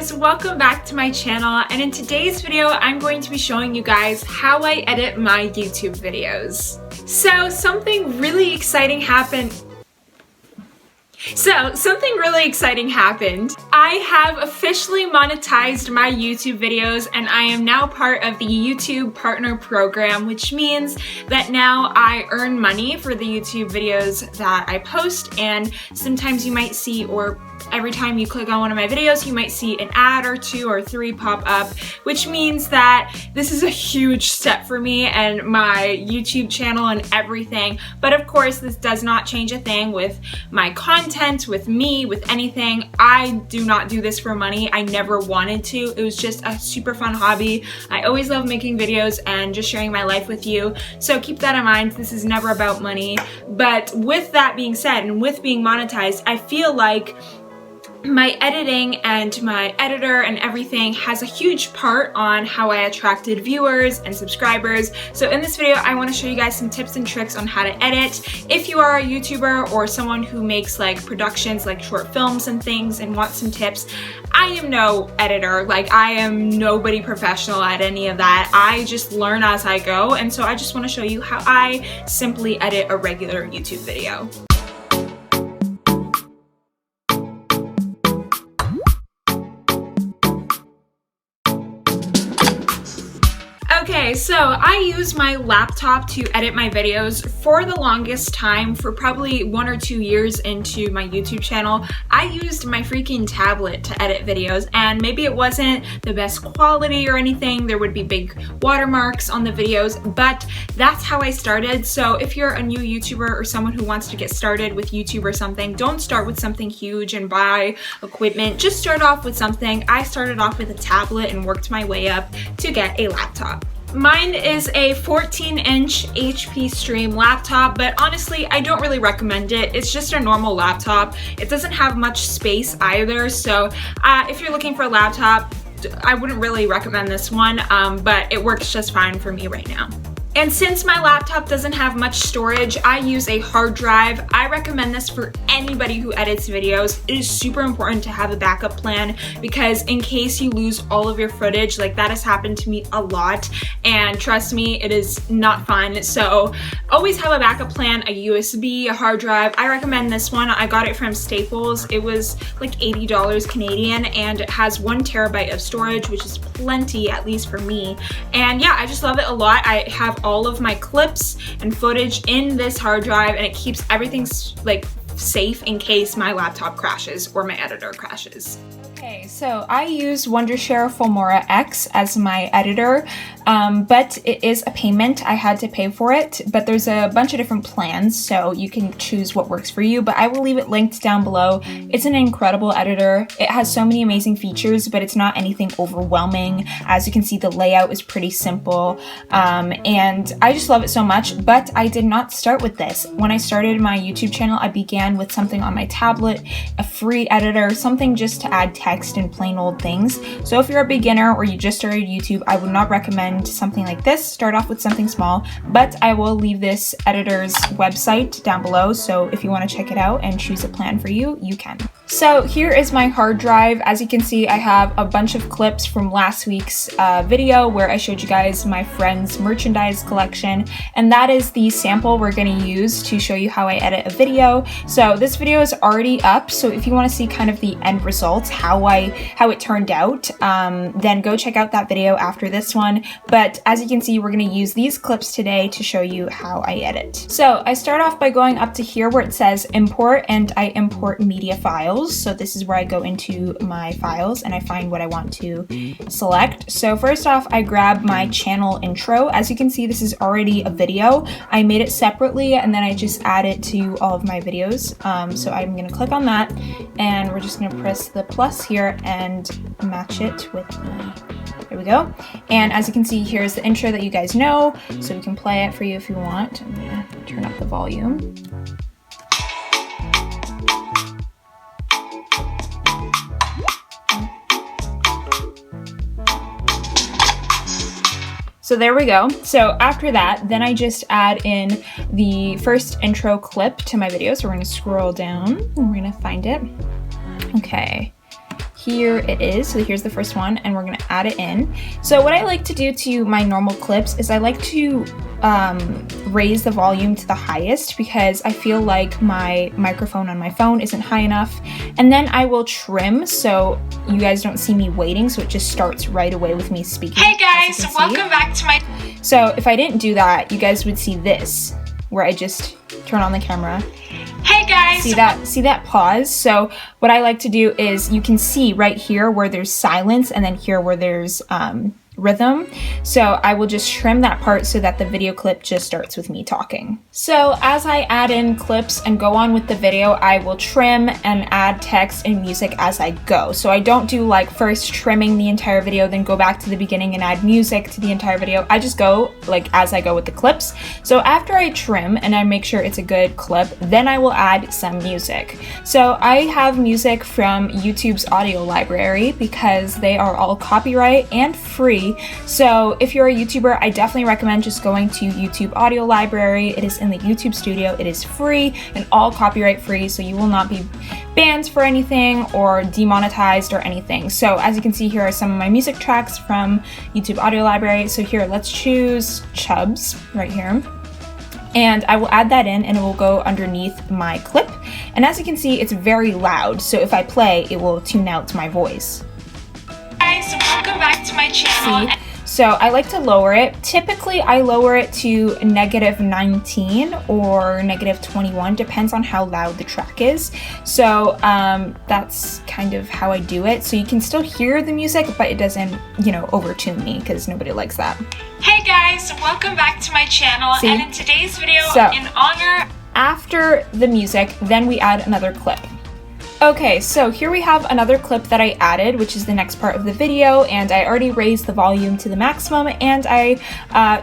guys, welcome back to my channel, and in today's video I'm going to be showing you guys how I edit my YouTube videos. So something really exciting happened. I have officially monetized my YouTube videos and I am now part of the YouTube Partner Program, which means that now I earn money for the YouTube videos that I post, and sometimes you might see, or every time you click on one of my videos, you might see an ad or 2 or 3 pop up, which means that this is a huge step for me and my YouTube channel and everything. But of course, this does not change a thing with my content, with me, with anything. I do not do this for money. I never wanted to. It was just a super fun hobby. I always love making videos and just sharing my life with you. So keep that in mind. This is never about money. But with that being said, and with being monetized, I feel like my editing and my editor and everything has a huge part on how I attracted viewers and subscribers. So in this video, I want to show you guys some tips and tricks on how to edit. If you are a YouTuber or someone who makes like productions, like short films and things, and wants some tips, I am no editor. Like, I am nobody professional at any of that. I just learn as I go. And so I just want to show you how I simply edit a regular YouTube video. Okay, so I use my laptop to edit my videos for the longest time. For probably 1 or 2 years into my YouTube channel, I used my freaking tablet to edit videos, and maybe it wasn't the best quality or anything. There would be big watermarks on the videos, but that's how I started. So if you're a new YouTuber or someone who wants to get started with YouTube or something, don't start with something huge and buy equipment. Just start off with something. I started off with a tablet and worked my way up to get a laptop. Mine is a 14-inch HP Stream laptop, but honestly, I don't really recommend it. It's just a normal laptop. It doesn't have much space either, so if you're looking for a laptop, I wouldn't really recommend this one, but it works just fine for me right now. And since my laptop doesn't have much storage, I use a hard drive. I recommend this for anybody who edits videos. It is super important to have a backup plan, because in case you lose all of your footage, like that has happened to me a lot, and trust me, it is not fun. So always have a backup plan, a USB, a hard drive. I recommend this one. I got it from Staples. It was like $80 Canadian, and it has 1 terabyte of storage, which is plenty, at least for me. And yeah, I just love it a lot. I have all of my clips and footage in this hard drive, and it keeps everything like safe in case my laptop crashes or my editor crashes. Okay, so I use Wondershare Filmora X as my editor, but it is a payment. I had to pay for it, but there's a bunch of different plans, so you can choose what works for you, but I will leave it linked down below. It's an incredible editor. It has so many amazing features, but it's not anything overwhelming. As you can see, the layout is pretty simple, and I just love it so much, but I did not start with this. When I started my YouTube channel, I began with something on my tablet, a free editor, something just to add text and plain old things. So if you're a beginner or you just started YouTube, I would not recommend something like this. Start off with something small, but I will leave this editor's website down below, so if you want to check it out and choose a plan for you, you can. So here is my hard drive. As you can see, I have a bunch of clips from last week's video where I showed you guys my friend's merchandise collection, and that is the sample we're going to use to show you how I edit a video. So this video is already up, so if you want to see kind of the end results, how it turned out, then go check out that video after this one. But as you can see, we're going to use these clips today to show you how I edit. So I start off by going up to here where it says import, and I import media files. So this is where I go into my files and I find what I want to select. So first off, I grab my channel intro. As you can see, this is already a video. I made it separately and then I just add it to all of my videos. So I'm going to click on that, and we're just going to press the plus here and match it with there we go. And as you can see, here's the intro that you guys know, so we can play it for you if you want. I'm going to turn up the volume. So there we go. So after that, then I just add in the first intro clip to my video. So we're going to scroll down and we're going to find it. Okay. here it is. So here's the first one, and we're gonna add it in. So what I like to do to my normal clips is I like to raise the volume to the highest because I feel like my microphone on my phone isn't high enough. And then I will trim so you guys don't see me waiting, so it just starts right away with me speaking. Hey guys, welcome back to my... So if I didn't do that, you guys would see this, where I just turn on the camera. Hey guys! See that pause? So what I like to do is you can see right here where there's silence and then here where there's rhythm. So I will just trim that part so that the video clip just starts with me talking. So as I add in clips and go on with the video, I will trim and add text and music as I go. So I don't do like first trimming the entire video, then go back to the beginning and add music to the entire video. I just go like as I go with the clips. So after I trim and I make sure it's a good clip, then I will add some music. So I have music from YouTube's audio library because they are all copyright and free. So if you're a YouTuber, I definitely recommend just going to YouTube Audio Library. It is in the YouTube studio. It is free and all copyright free, so you will not be banned for anything or demonetized or anything. So as you can see, here are some of my music tracks from YouTube Audio Library. So here, let's choose Chubbs right here. And I will add that in and it will go underneath my clip. And as you can see, it's very loud. So if I play, it will tune out my voice. Guys, welcome back to my channel. See? So I like to lower it. Typically I lower it to -19 or -21, depends on how loud the track is. So that's kind of how I do it. So you can still hear the music, but it doesn't, you know, overtune me because nobody likes that. Hey guys, welcome back to my channel. See? And in today's video, in honor... After the music, then we add another clip. Okay, so here we have another clip that I added, which is the next part of the video, and I already raised the volume to the maximum and I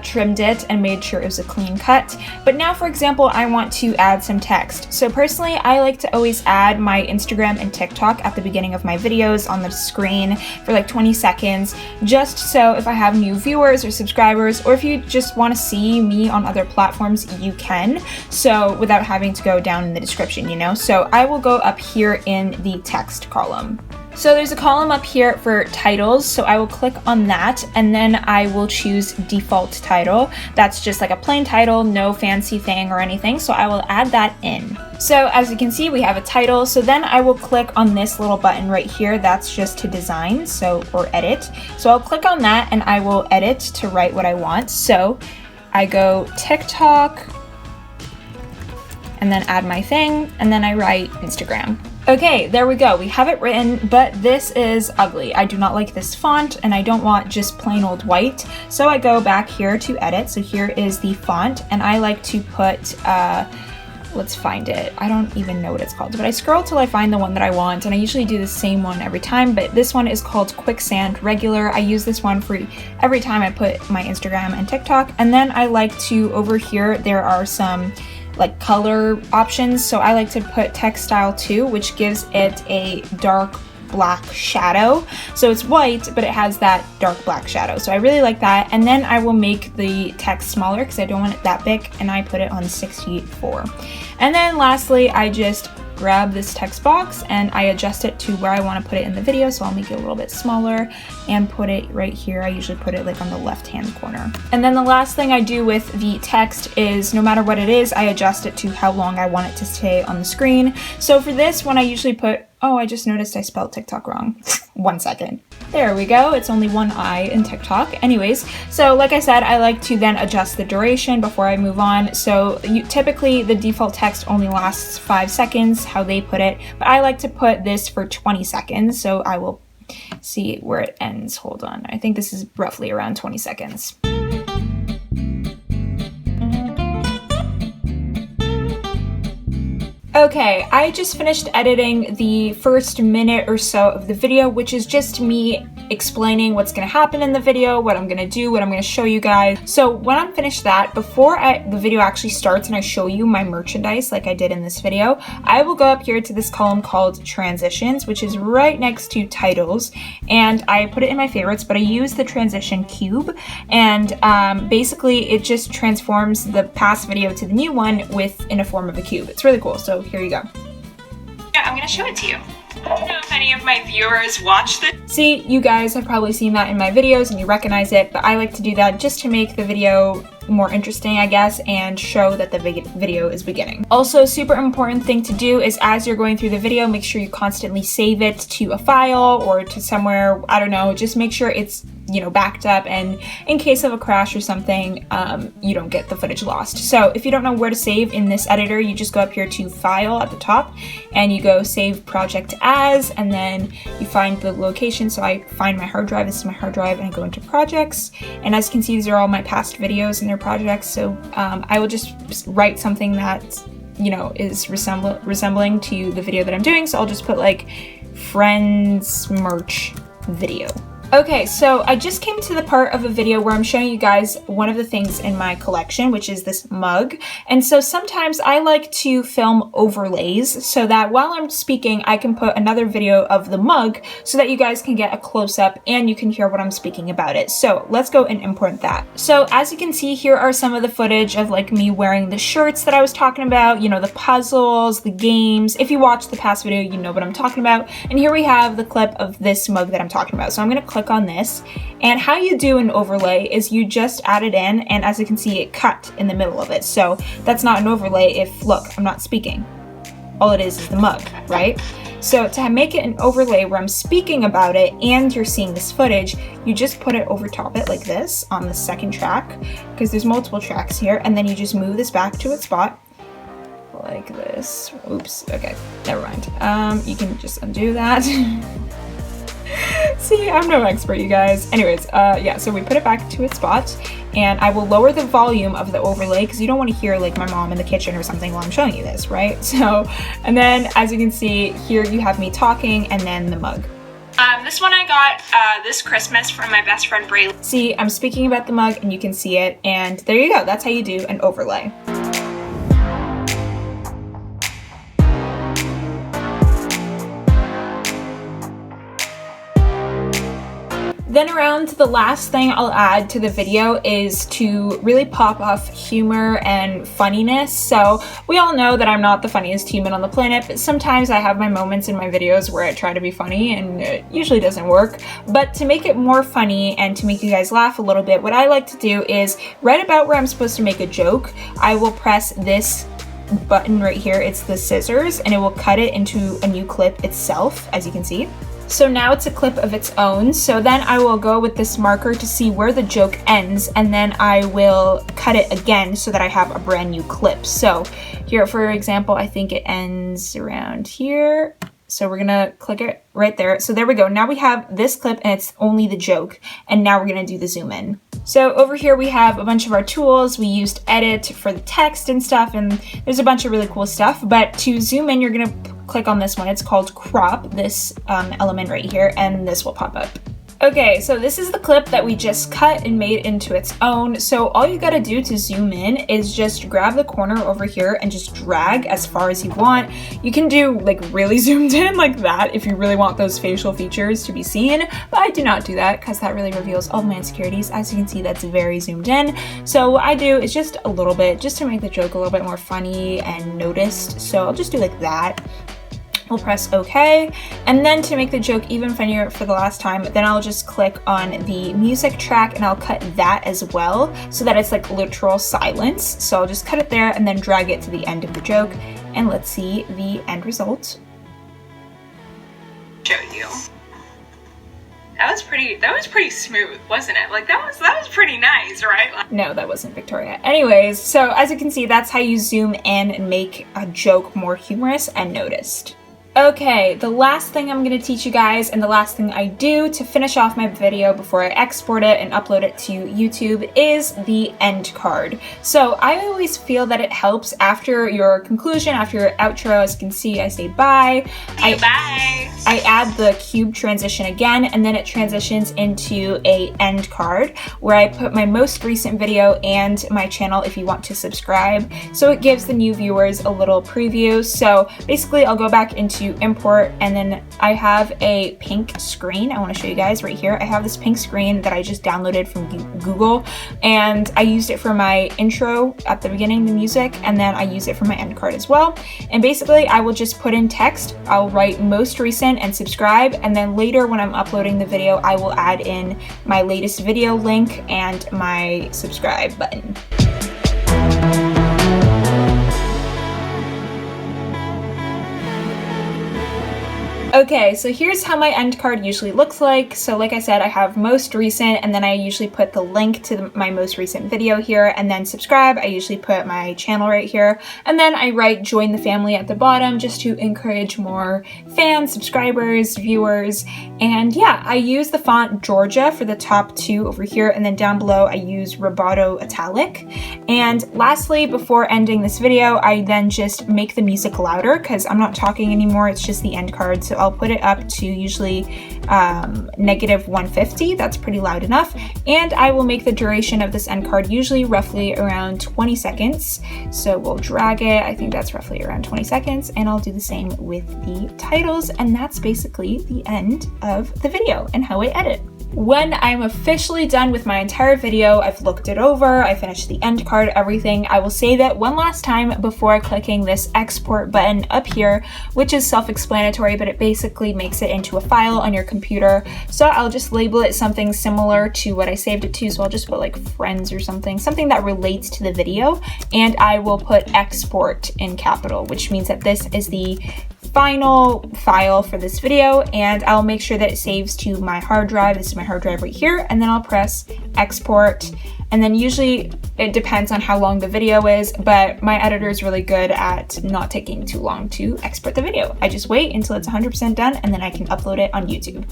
trimmed it and made sure it was a clean cut. But now, for example, I want to add some text. So personally, I like to always add my Instagram and TikTok at the beginning of my videos on the screen for like 20 seconds, just so if I have new viewers or subscribers, or if you just want to see me on other platforms, you can. So without having to go down in the description, you know? So I will go up here in the text column. So there's a column up here for titles, so I will click on that and then I will choose default title. That's just like a plain title, no fancy thing or anything, so I will add that in. So as you can see, we have a title, so then I will click on this little button right here, that's just to design, or edit. So I'll click on that and I will edit to write what I want. So I go TikTok, and then add my thing, and then I write Instagram. Okay, there we go. We have it written, but this is ugly. I do not like this font, and I don't want just plain old white. So I go back here to edit. So here is the font, and I like to put, let's find it. I don't even know what it's called, but I scroll till I find the one that I want, and I usually do the same one every time, but this one is called Quicksand Regular. I use this one for every time I put my Instagram and TikTok, and then I like to, over here, there are some like color options, so I like to put Textile 2, which gives it a dark black shadow. So it's white, but it has that dark black shadow. So I really like that. And then I will make the text smaller because I don't want it that big, and I put it on 64. And then lastly, I just grab this text box and I adjust it to where I want to put it in the video. So I'll make it a little bit smaller and put it right here. I usually put it like on the left-hand corner. And then the last thing I do with the text is no matter what it is, I adjust it to how long I want it to stay on the screen. So for this one, I usually put, oh, I just noticed I spelled TikTok wrong. 1 second. There we go. It's only one I in TikTok. Anyways, so like I said, I like to then adjust the duration before I move on. So typically the default text only lasts 5 seconds, how they put it, but I like to put this for 20 seconds. So I will see where it ends. Hold on. I think this is roughly around 20 seconds. Okay, I just finished editing the first minute or so of the video, which is just me explaining what's going to happen in the video, what I'm going to do, what I'm going to show you guys. So when I'm finished that, before the video actually starts and I show you my merchandise like I did in this video, I will go up here to this column called transitions, which is right next to titles, and I put it in my favorites, but I use the transition cube, and basically it just transforms the past video to the new one in a form of a cube. It's really cool. So here you go. Yeah, I'm gonna show it to you. I don't know if any of my viewers watch this. See, you guys have probably seen that in my videos and you recognize it, but I like to do that just to make the video more interesting, I guess, and show that the video is beginning. Also, super important thing to do is as you're going through the video, make sure you constantly save it to a file or to somewhere, I don't know, just make sure it's, you know, backed up, and in case of a crash or something, you don't get the footage lost. So if you don't know where to save in this editor, you just go up here to File at the top and you go Save Project As, and then you find the location. So I find my hard drive, this is my hard drive, and I go into Projects, and as you can see, these are all my past videos and their projects. So I will just write something that, you know, is resembling to the video that I'm doing. So I'll just put like Friends Merch Video. Okay, so I just came to the part of a video where I'm showing you guys one of the things in my collection, which is this mug. And so sometimes I like to film overlays so that while I'm speaking, I can put another video of the mug so that you guys can get a close-up and you can hear what I'm speaking about it. So let's go and import that. So as you can see, here are some of the footage of like me wearing the shirts that I was talking about, you know, the puzzles, the games. If you watched the past video, you know what I'm talking about. And here we have the clip of this mug that I'm talking about. So I'm gonna click on this, and how you do an overlay is you just add it in, and as you can see, it cut in the middle of it. So that's not an overlay if, look, I'm not speaking. All it is the mug, right? So to make it an overlay where I'm speaking about it and you're seeing this footage, you just put it over top it like this on the second track, because there's multiple tracks here, and then you just move this back to its spot like this. Oops, okay, never mind. You can just undo that. See, I'm no expert, you guys. Anyways, yeah, so we put it back to its spot, and I will lower the volume of the overlay because you don't want to hear like my mom in the kitchen or something while I'm showing you this, right? So, and then as you can see here, you have me talking and then the mug. This one I got this Christmas from my best friend Bray. See, I'm speaking about the mug and you can see it, and there you go. That's how you do an overlay. Then around the last thing I'll add to the video is to really pop off humor and funniness. So we all know that I'm not the funniest human on the planet, but sometimes I have my moments in my videos where I try to be funny and it usually doesn't work. But to make it more funny and to make you guys laugh a little bit, what I like to do is right about where I'm supposed to make a joke, I will press this button right here. It's the scissors, and it will cut it into a new clip itself, as you can see. So now it's a clip of its own. So then I will go with this marker to see where the joke ends, and then I will cut it again so that I have a brand new clip. So here, for example, I think it ends around here. So we're gonna click it right there. So there we go. Now we have this clip and it's only the joke. And now we're gonna do the zoom in. So over here we have a bunch of our tools. We used edit for the text and stuff, and there's a bunch of really cool stuff. But to zoom in, you're gonna click on this one. It's called crop, this element right here, and this will pop up. Okay, so this is the clip that we just cut and made into its own. So all you gotta do to zoom in is just grab the corner over here and just drag as far as you want. You can do like really zoomed in like that if you really want those facial features to be seen, but I do not do that because that really reveals all my insecurities. As you can see, that's very zoomed in. So what I do is just a little bit, just to make the joke a little bit more funny and noticed. So I'll just do like that. We'll press OK, and then to make the joke even funnier for the last time, then I'll just click on the music track and I'll cut that as well so that it's like literal silence. So I'll just cut it there and then drag it to the end of the joke, and let's see the end result. Show you. That was pretty smooth, wasn't it? Like that was pretty nice, right? No, that wasn't Victoria. Anyways, so as you can see, that's how you zoom in and make a joke more humorous and noticed. Okay, the last thing I'm going to teach you guys, and the last thing I do to finish off my video before I export it and upload it to YouTube, is the end card. So I always feel that it helps after your conclusion, after your outro. As you can see, I say bye. I add the cube transition again, and then it transitions into a end card where I put my most recent video and my channel if you want to subscribe. So it gives the new viewers a little preview. So basically I'll go back into to import, and then I have a pink screen. I want to show you guys right here. I have this pink screen that I just downloaded from Google, and I used it for my intro at the beginning, the music, and then I use it for my end card as well. And basically I will just put in text. I'll write most recent and subscribe, and then later when I'm uploading the video, I will add in my latest video link and my subscribe button. Okay, so here's how my end card usually looks like. So like I said, I have most recent, and then I usually put the link to my most recent video here, and then subscribe. I usually put my channel right here, and then I write join the family at the bottom just to encourage more fans, subscribers, viewers. And yeah, I use the font Georgia for the top two over here, and then down below I use Roboto Italic. And lastly, before ending this video, I then just make the music louder because I'm not talking anymore, it's just the end card. So I'll put it up to usually -150. That's pretty loud enough. And I will make the duration of this end card usually roughly around 20 seconds. So we'll drag it. I think that's roughly around 20 seconds. And I'll do the same with the titles. And that's basically the end of the video and how I edit. When I'm officially done with my entire video, I've looked it over, I finished the end card, everything, I will save it one last time before clicking this export button up here, which is self-explanatory, but it basically makes it into a file on your computer. So I'll just label it something similar to what I saved it to. So I'll just put like friends or something that relates to the video. And I will put export in capital, which means that this is the final file for this video, and I'll make sure that it saves to my hard drive. This is my hard drive right here, and then I'll press export. And then usually it depends on how long the video is, but my editor is really good at not taking too long to export the video. I just wait until it's 100% done, and then I can upload it on YouTube.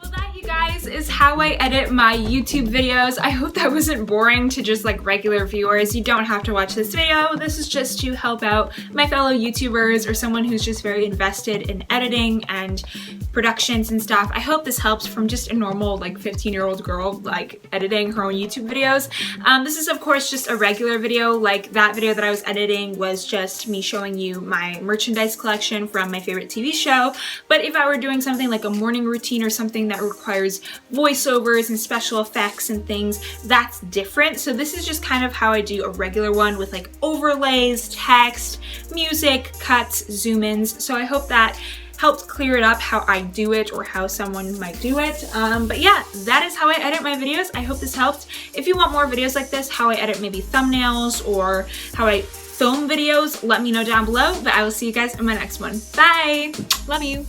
Well, that, you guys, is how I edit my YouTube videos. I hope that wasn't boring to just like regular viewers. You don't have to watch this video. This is just to help out my fellow YouTubers or someone who's just very invested in editing and productions and stuff. I hope this helps from just a normal like 15-year-old girl like editing her own YouTube videos. This is of course just a regular video. Like that video that I was editing was just me showing you my merchandise collection from my favorite TV show. But if I were doing something like a morning routine or something that requires voiceovers and special effects and things, that's different. So this is just kind of how I do a regular one with like overlays, text, music, cuts, zoom-ins. So I hope that helped clear it up how I do it or how someone might do it. But yeah, that is how I edit my videos. I hope this helped. If you want more videos like this, how I edit maybe thumbnails or how I film videos, let me know down below. But I will see you guys in my next one. Bye! Love you!